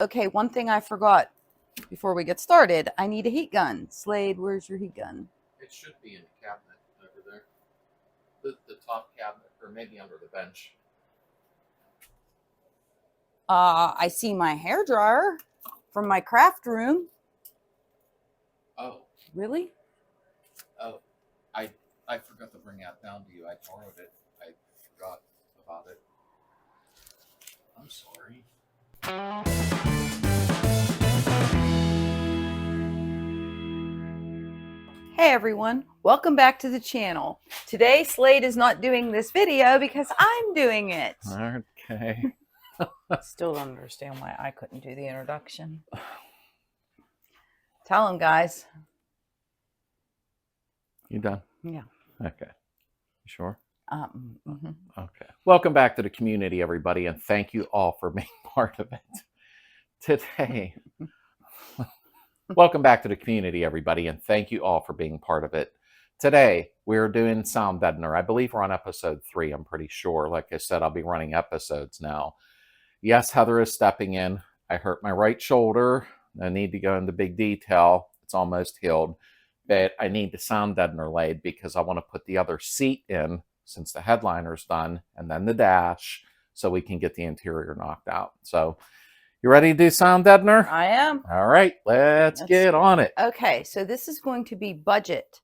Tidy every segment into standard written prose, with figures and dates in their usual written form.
Okay, one thing I forgot before we get started. I need a heat gun. Slade, where's your heat gun? It should be in the cabinet over there. The top cabinet, or maybe under the bench. I see my hairdryer from my craft room. Oh. Really? Oh. I forgot to bring that down to you. I borrowed it. I forgot about it. I'm sorry. Hey everyone, welcome back to the channel. Today Slade is not doing this video because I'm doing it. Okay. Still don't understand why I couldn't do the introduction. Tell them, guys. You done? Yeah. Okay. You sure? Mm-hmm. Okay. Welcome back to the community, everybody, and thank you all for being part of it today. Welcome back to the community, everybody, and thank you all for being part of it. Today, we're doing sound deadener. I believe we're on episode 3, I'm pretty sure. Like I said, I'll be running episodes now. Yes, Heather is stepping in. I hurt my right shoulder. I need to go into big detail. It's almost healed. But I need the sound deadener laid because I want to put the other seat in since the headliner's done, and then the dash, so we can get the interior knocked out. So, you ready to do sound deadener? I am. All right, let's get on it. Okay, so this is going to be budget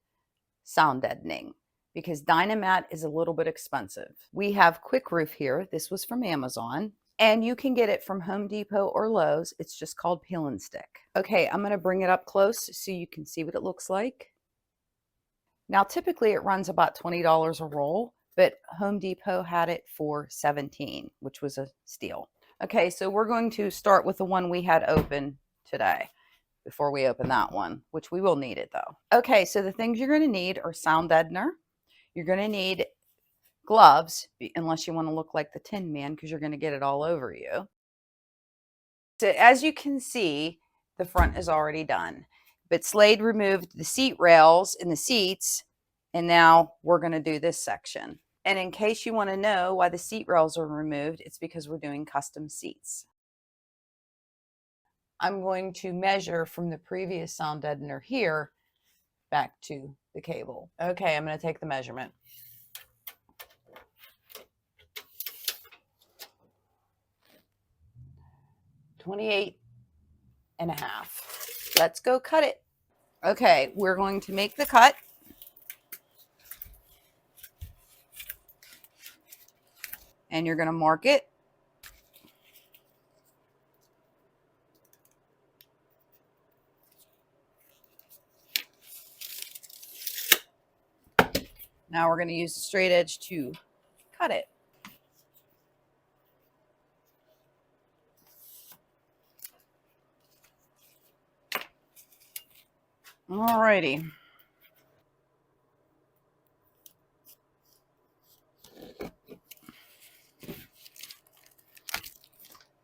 sound deadening because Dynamat is a little bit expensive. We have Quick Roof here. This was from Amazon, and you can get it from Home Depot or Lowe's. It's just called Peel and Stick. Okay, I'm going to bring it up close so you can see what it looks like. Now, typically it runs about $20 a roll, but Home Depot had it for $17, which was a steal. Okay, so we're going to start with the one we had open today before we open that one, which we will need it though. Okay, so the things you're going to need are sound deadener. You're going to need gloves, unless you want to look like the Tin Man because you're going to get it all over you. So as you can see, the front is already done. But Slade removed the seat rails in the seats, and now we're going to do this section. And in case you want to know why the seat rails are removed, it's because we're doing custom seats. I'm going to measure from the previous sound deadener here back to the cable. Okay, I'm going to take the measurement. $28.5. Let's go cut it. Okay, we're going to make the cut. And you're going to mark it. Now we're going to use the straight edge to cut it. Alrighty.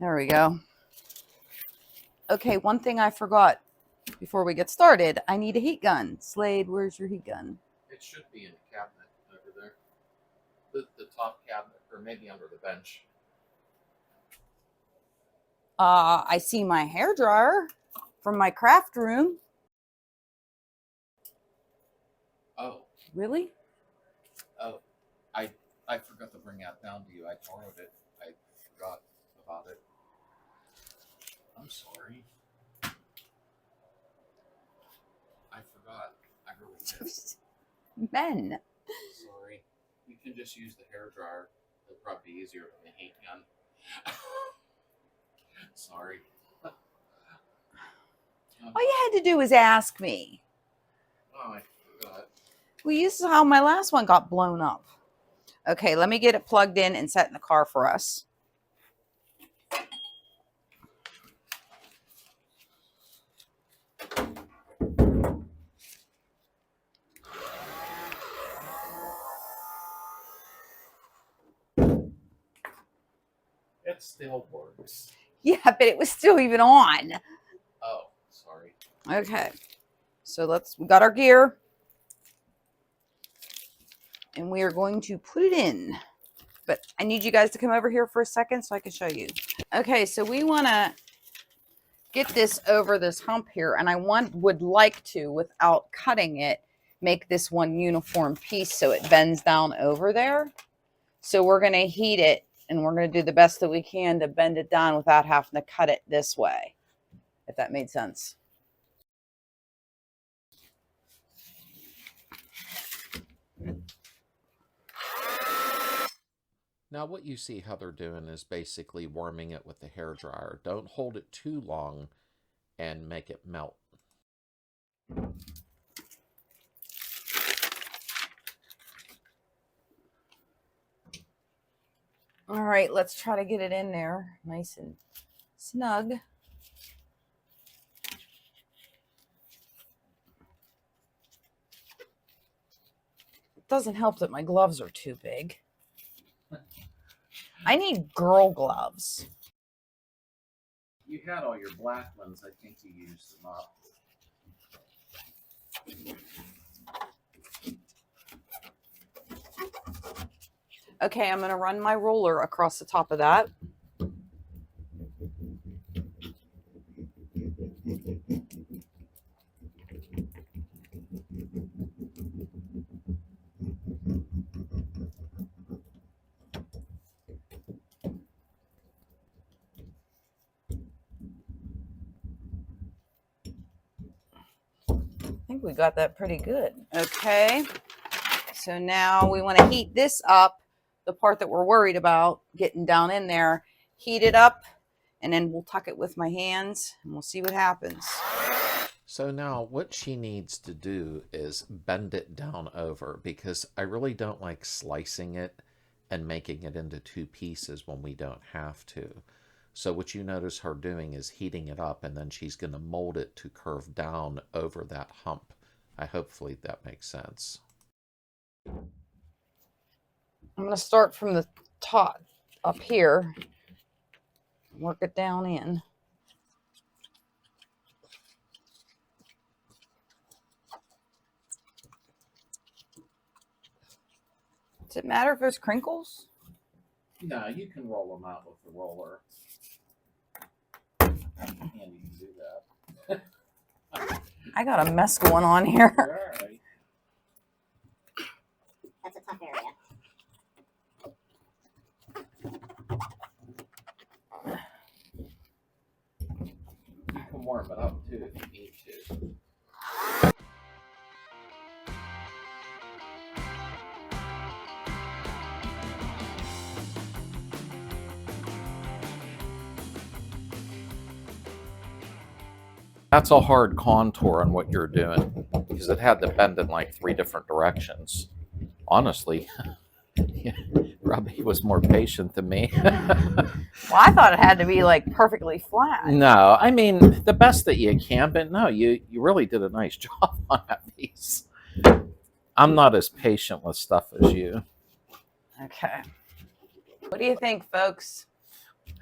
There we go. Okay, one thing I forgot before we get started. I need a heat gun. Slade, where's your heat gun? It should be in the cabinet over there. The top cabinet, or maybe under the bench. I see my hairdryer from my craft room. Oh. Really? Oh. I forgot to bring that down to you. I borrowed it. I forgot about it. I'm sorry. I forgot. I really did. Men. Sorry. You can just use the hairdryer. It'll probably be easier than the heat gun. Sorry. All you had to do was ask me. Oh, I forgot. Well, this is how my last one got blown up. Okay, let me get it plugged in and set in the car for us. It still works. Yeah, but it was still even on. Oh, sorry. Okay, so we got our gear. And we are going to put it in. But I need you guys to come over here for a second so I can show you. Okay, so we want to get this over this hump here, and I would like to, without cutting it, make this one uniform piece so it bends down over there. So we're going to heat it, and we're going to do the best that we can to bend it down without having to cut it this way, if that made sense. Now what you see Heather doing is basically warming it with the hairdryer. Don't hold it too long and make it melt. All right, let's try to get it in there nice and snug. It doesn't help that my gloves are too big. I need girl gloves. You had all your black ones. I think you used them up. Okay, I'm going to run my roller across the top of that. I think we got that pretty good. Okay, so now we want to heat this up, the part that we're worried about getting down in there. Heat it up, and then we'll tuck it with my hands, and we'll see what happens. So now what she needs to do is bend it down over, because I really don't like slicing it and making it into two pieces when we don't have to. So what you notice her doing is heating it up, and then she's going to mold it to curve down over that hump. Hopefully that makes sense. I'm going to start from the top up here, work it down in. Does it matter if there's crinkles? No, you can roll them out with the roller. And you can do that. I got a mess going on here. All right. That's a tough area. You can warm it up too if you need to. That's a hard contour on what you're doing, because it had to bend in like 3 different directions. Honestly, probably was more patient than me. Well, I thought it had to be like perfectly flat. No, I mean, the best that you can, but no, you really did a nice job on that piece. I'm not as patient with stuff as you. Okay. What do you think, folks?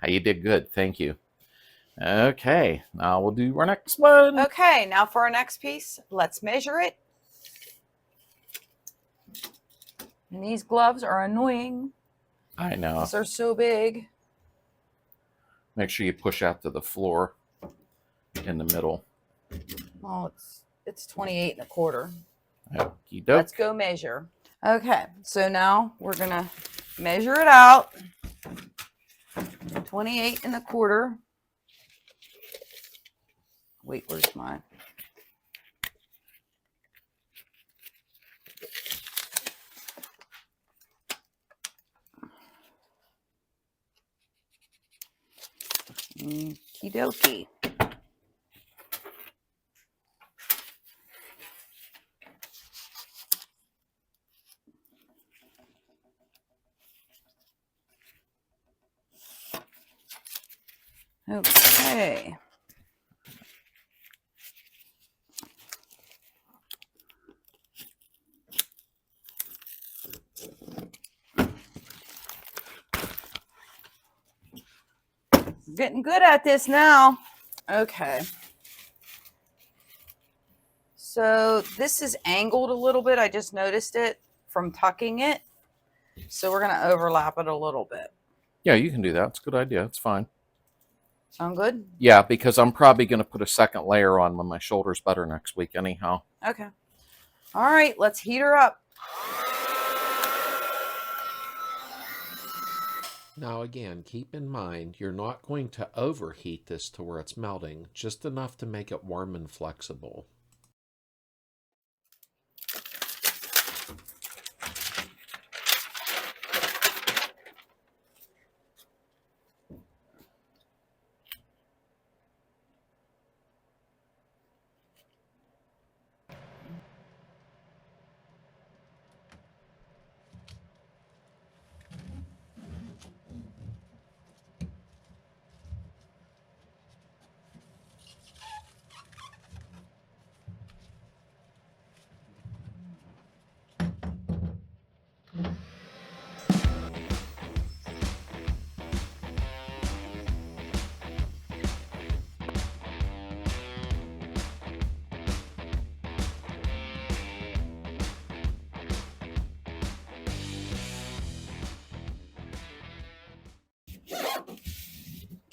You did good. Thank you. Okay, now we'll do our next one. Okay, now for our next piece, let's measure it. And these gloves are annoying. I know. Because they're so big. Make sure you push out to the floor in the middle. Oh, it's 28 and a quarter. Okey doke. Let's go measure. Okay, so now we're going to measure it out. 28 and a quarter. Wait, where's mine? Okie dokie. Okay. Getting good at this now. Okay. So this is angled a little bit. I just noticed it from tucking it. So we're going to overlap it a little bit. Yeah, you can do that. It's a good idea. It's fine. Sound good? Yeah, because I'm probably going to put a second layer on when my shoulder's better next week anyhow. Okay. All right, let's heat her up. Now again, keep in mind, you're not going to overheat this to where it's melting, just enough to make it warm and flexible.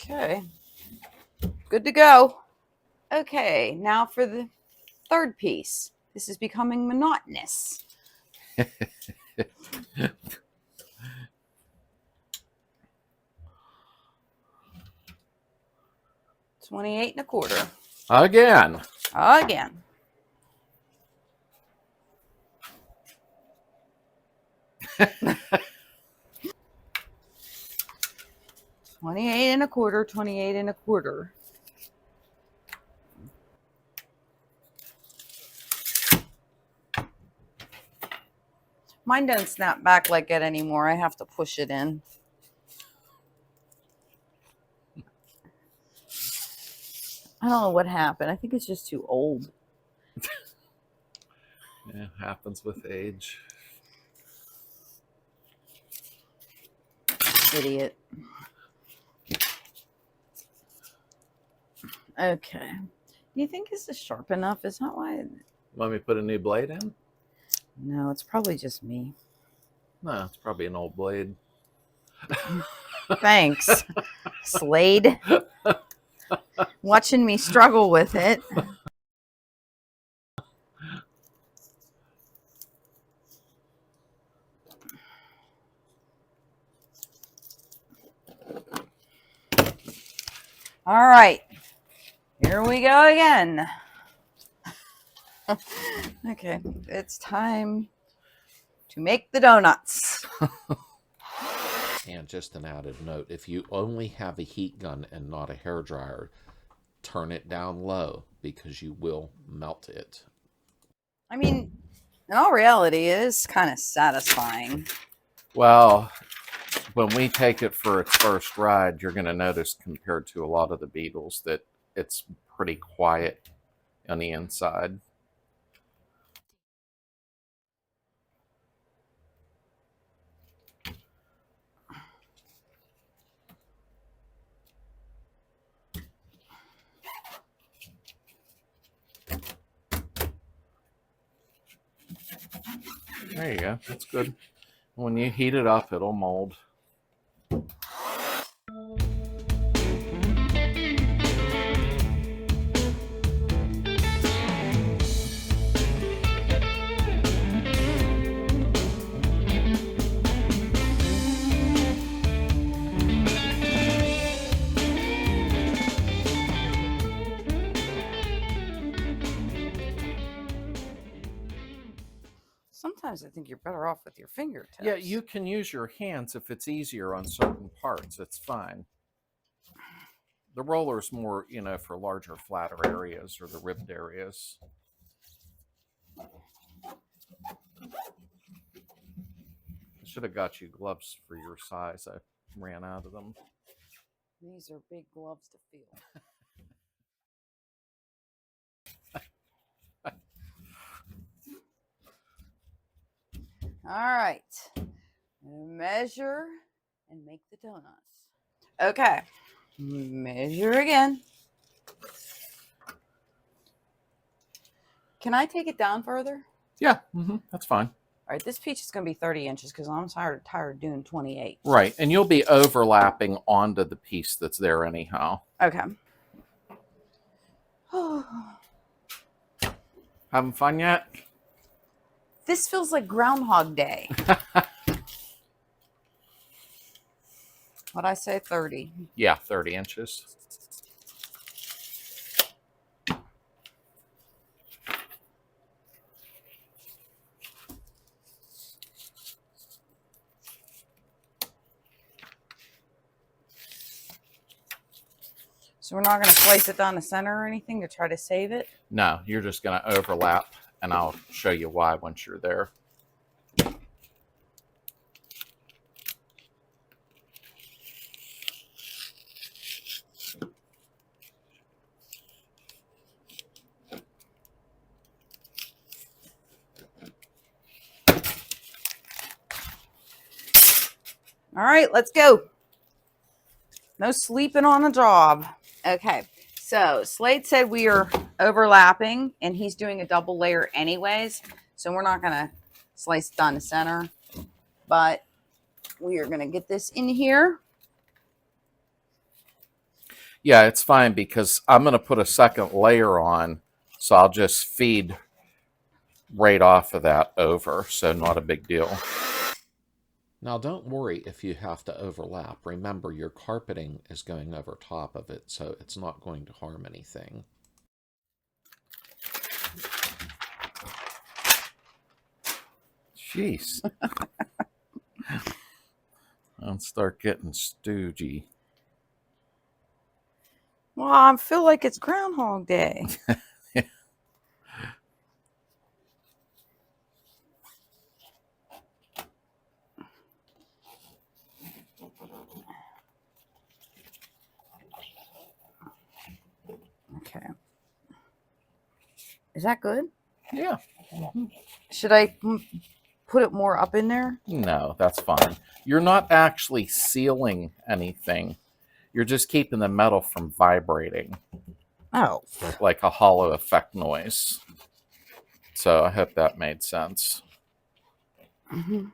Okay, good to go. Okay, now for the third piece. This is becoming monotonous. 28 1/4. Again. Again. $28 1/4, 28 1/4. Mine don't snap back like it anymore. I have to push it in. I don't know what happened. I think it's just too old. Yeah, happens with age. Idiot. Okay. Do you think this is sharp enough? Is that why? Want me to put a new blade in? No, it's probably just me. No, it's probably an old blade. Thanks, Slade. Watching me struggle with it. All right, here we go again. Okay, it's time to make the donuts. And just an added note, if you only have a heat gun and not a hairdryer, turn it down low because you will melt it. I mean, in all reality, it is kind of satisfying. Well, when we take it for its first ride, you're going to notice compared to a lot of the Beetles that it's pretty quiet on the inside. There you go. That's good. When you heat it up, it'll mold. Sometimes I think you're better off with your fingertips. Yeah, you can use your hands if it's easier on certain parts. It's fine. The roller's more, for larger, flatter areas or the ribbed areas. I should have got you gloves for your size. I ran out of them. These are big gloves to feel. All right. Measure and make the donuts. Okay. Measure again. Can I take it down further? Yeah, that's fine. All right, this piece is going to be 30 inches because I'm tired of doing 28. Right, and you'll be overlapping onto the piece that's there anyhow. Okay. Having fun yet? This feels like Groundhog Day. What'd I say, 30? Yeah, 30 inches. So we're not going to slice it down the center or anything to try to save it? No, you're just going to overlap, and I'll show you why once you're there. All right, let's go. No sleeping on the job. Okay, so Slade said we are overlapping, and he's doing a double layer anyways, so we're not going to slice it down the center, but we are going to get this in here. Yeah, it's fine because I'm going to put a second layer on, so I'll just feed right off of that over, so not a big deal. Now, don't worry if you have to overlap. Remember, your carpeting is going over top of it, so it's not going to harm anything. Jeez. I'll start getting stoogey. Well, I feel like it's Groundhog Day. Okay. Is that good? Yeah. Should I put it more up in there? No, that's fine. You're not actually sealing anything. You're just keeping the metal from vibrating. Oh. Like a hollow effect noise. So I hope that made sense. Mm-hmm.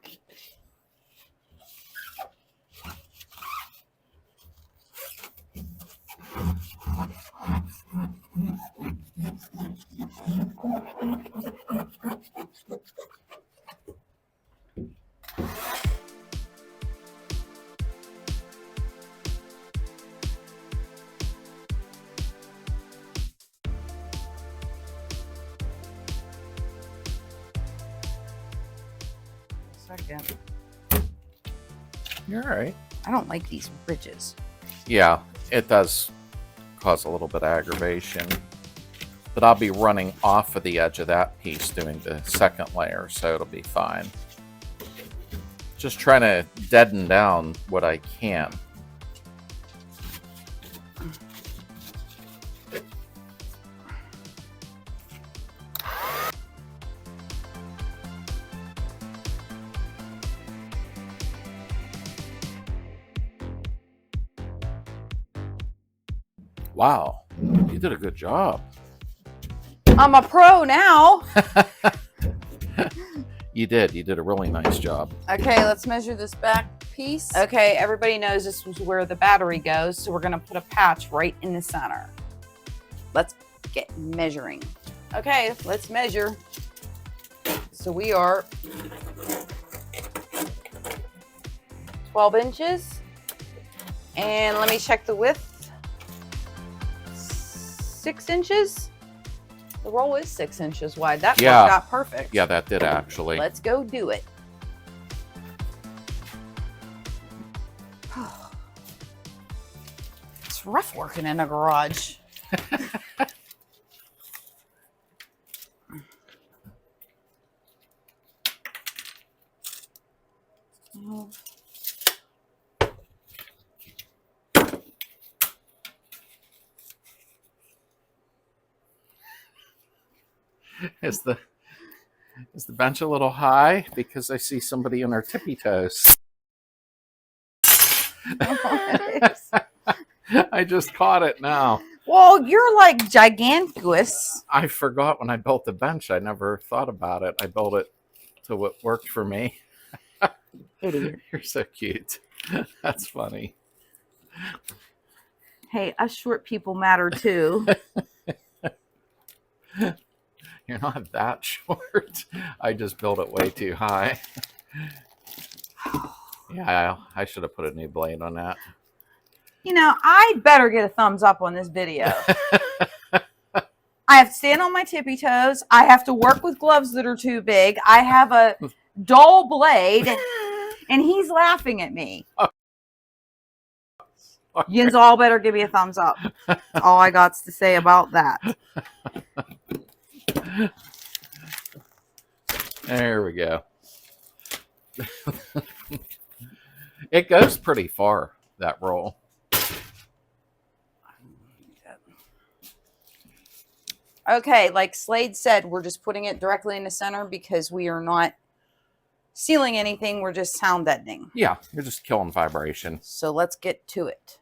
Second. You're all right. I don't like these ridges. Yeah, it does cause a little bit of aggravation. But I'll be running off of the edge of that piece doing the second layer, so it'll be fine. Just trying to deaden down what I can. Wow, you did a good job. I'm a pro now. You did a really nice job. Okay, let's measure this back piece. Okay, everybody knows this was where the battery goes, so we're gonna put a patch right in the center. Let's get measuring. Okay, let's measure. So we are 12 inches. And let me check the width. 6 inches. The roll is 6 inches wide. That worked out perfect. Yeah, that did actually. Let's go do it. It's rough working in a garage. Is the bench a little high? Because I see somebody on their tippy toes. I just caught it now. Well, you're like gigantuous. I forgot when I built the bench. I never thought about it. I built it So it worked for me. Idiot. You're so cute. That's funny. Hey, us short people matter too. You're not that short. I just built it way too high. Yeah, I should have put a new blade on that. You know, I better get a thumbs up on this video. I have to stand on my tippy toes. I have to work with gloves that are too big. I have a dull blade, and he's laughing at me. Yins all better give me a thumbs up. That's all I got to say about that. There we go. It goes pretty far, that roll. Okay, like Slade said, we're just putting it directly in the center because we are not sealing anything. We're just sound deadening. Yeah, you're just killing vibration. So let's get to it.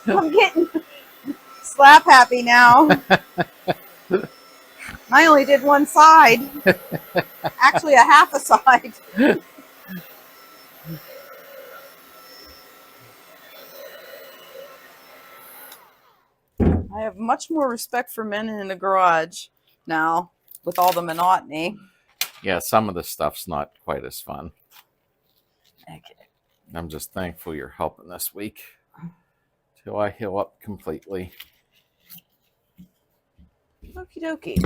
I'm getting slap happy now. I only did one side. Actually, a half a side. I have much more respect for men in the garage now with all the monotony. Yeah, some of the stuff's not quite as fun. Okay. I'm just thankful you're helping this week till I heal up completely. Okie dokie.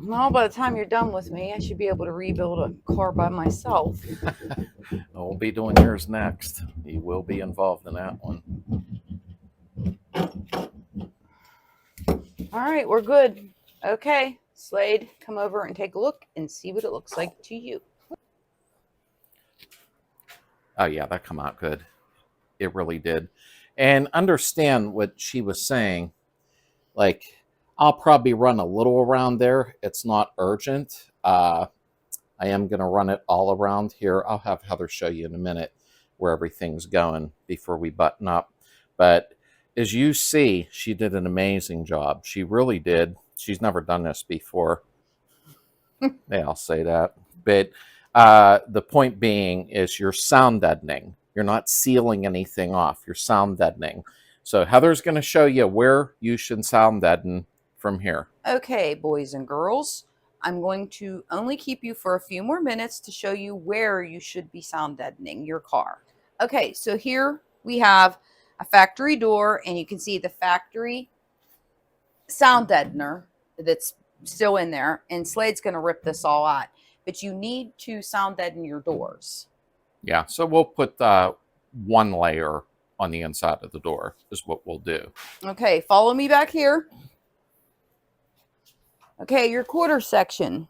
Well, by the time you're done with me, I should be able to rebuild a car by myself. I'll be doing yours next. You will be involved in that one. All right, we're good. Okay, Slade, come over and take a look and see what it looks like to you. Oh yeah, that come out good. It really did. And understand what she was saying. Like, I'll probably run a little around there. It's not urgent. I am going to run it all around here. I'll have Heather show you in a minute where everything's going before we button up. But as you see, she did an amazing job. She really did. She's never done this before. Yeah, I'll say that. But the point being is you're sound deadening. You're not sealing anything off. You're sound deadening. So Heather's going to show you where you should sound deaden from here. Okay, boys and girls, I'm going to only keep you for a few more minutes to show you where you should be sound deadening your car. Okay, so here we have a factory door, and you can see the factory sound deadener that's still in there, and Slade's going to rip this all out. But you need to sound deaden your doors. Yeah, so we'll put one layer on the inside of the door is what we'll do. Okay, follow me back here. Okay, your quarter section.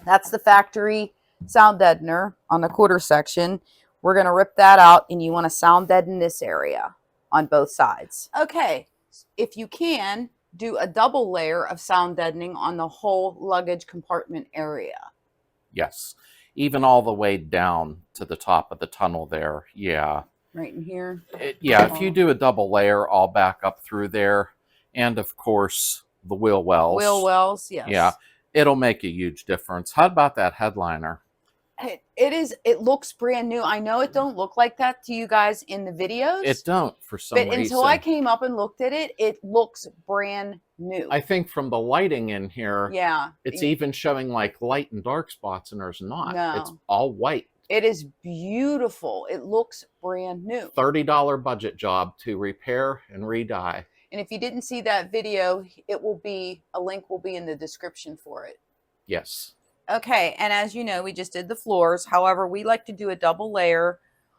That's the factory sound deadener on the quarter section. We're going to rip that out, and you want to sound deaden this area on both sides. Okay, if you can, do a double layer of sound deadening on the whole luggage compartment area. Yes, even all the way down to the top of the tunnel there. Yeah. Right in here. Yeah, if you do a double layer all back up through there, and of course the wheel wells. Wheel wells, yes. Yeah, it'll make a huge difference. How about that headliner? It looks brand new. I know it don't look like that to you guys in the videos. It don't for some reason. But until I came up and looked at it, it looks brand new. I think from the lighting in here, yeah, it's even showing like light and dark spots, and there's not. No. It's all white. It is beautiful. It looks brand new. $30 budget job to repair and re-dye. And if you didn't see that video, a link will be in the description for it. Yes. Okay, and as you know, we just did the floors. However, we like to do a double layer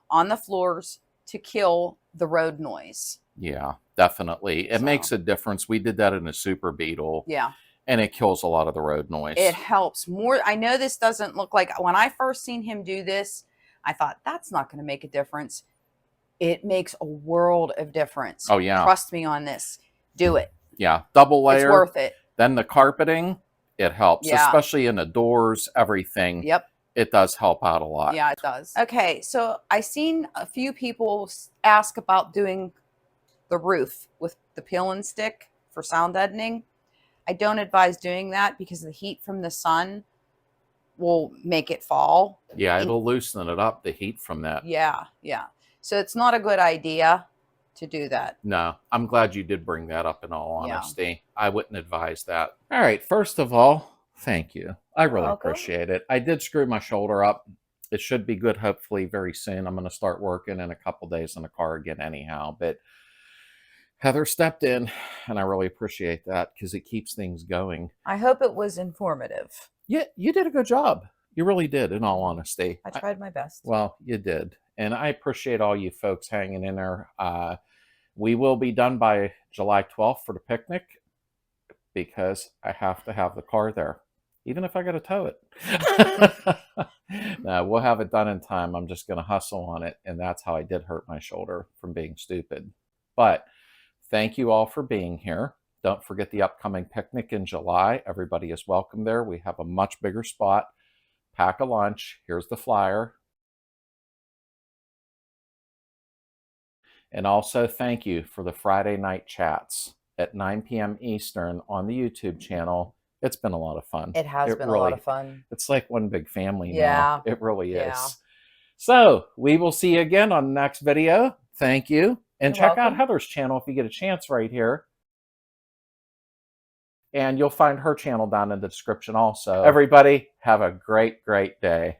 on the floors to kill the road noise. Yeah, definitely. It So. makes a difference. We did that in a Super Beetle. Yeah. And it kills a lot of the road noise. It helps more. I know this doesn't look like, when I first seen him do this, I thought that's not going to make a difference. It makes a world of difference. Oh, yeah. Trust me on this. Do it. Yeah, double layer. It's worth it. Then the carpeting, it helps, Yeah. especially in the doors, everything. Yep. It does help out a lot. Yeah, it does. Okay, so I seen a few people ask about doing the roof with the peel and stick for sound deadening. I don't advise doing that because the heat from the sun will make it fall. Yeah, it'll loosen it up, the heat from that. Yeah, yeah. So it's not a good idea to do that. No, I'm glad you did bring that up in all honesty. Yeah. I wouldn't advise that. All right, first of all, thank you. I really appreciate it. I did screw my shoulder up. It should be good hopefully very soon. I'm going to start working in a couple days in the car again anyhow, but Heather stepped in, and I really appreciate that because it keeps things going. I hope it was informative. Yeah, you did a good job. You really did, in all honesty. I tried my best. Well, you did. And I appreciate all you folks hanging in there. We will be done by July 12th for the picnic because I have to have the car there, even if I got to tow it. No, we'll have it done in time. I'm just going to hustle on it. And that's how I did hurt my shoulder from being stupid. But thank you all for being here. Don't forget the upcoming picnic in July. Everybody is welcome there. We have a much bigger spot. Pack a lunch. Here's the flyer. And also thank you for the Friday night chats at 9 p.m. Eastern on the YouTube channel. It's been a lot of fun. It has been a lot of fun. It's like one big family Yeah. now. It really is. So we will see you again on the next video. Thank you. And check out Heather's channel if you get a chance right here. And you'll find her channel down in the description also. Everybody, have a great, great day.